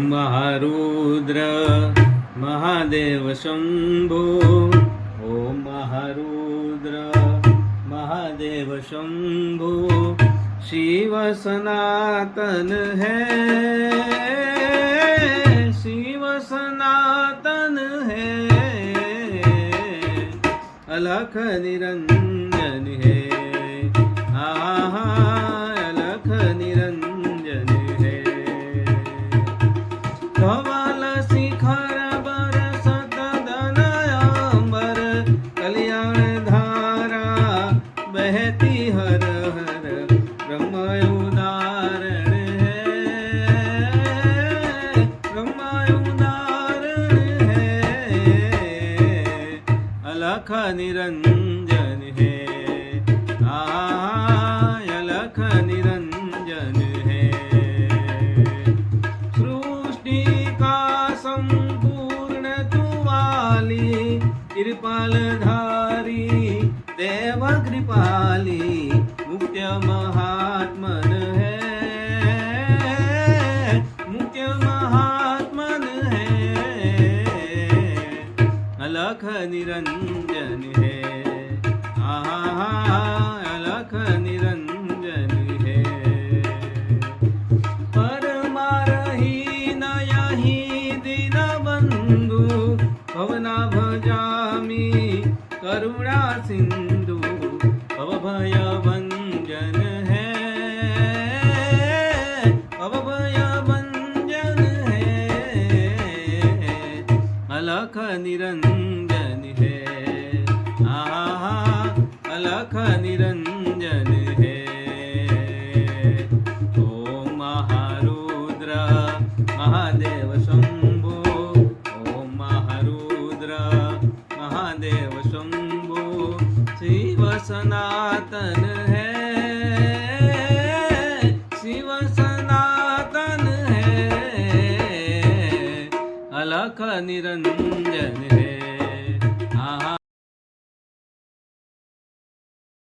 महारुद्र महादेव शंभो। ओम महारुद्र महादेव शंभो। शिव सनातन है, शिव सनातन है, अलख निरंजन है। आहा अलख निरंजन है। धवल शिखर बरसत दनयांबर, कल्याण धारा बहती हर हर, ब्रह्म उदाहरण है, ब्रह्म उदाहरण है, अलख निरंजन है। अलख निरंजन है। सृष्टि का संपूर्ण तुवाली, कृपालधारी देव कृपाली, मुख्य महात्मन है, मुख्य महात्मन है, अलख निरंजन है। अलख निरंजन है। परमारहीन यही दीनबंधु, भवना भजामि करुणा सिंधु, भवभय भंजन है, भवभय भंजन है, अलख निरंजन है। अलख निरंजन है। ओम महारुद्र महादेव शंभो। ओम महारुद्र महादेव शंभो। शिव सनातन है, शिव सनातन है, अलख निरंजन है।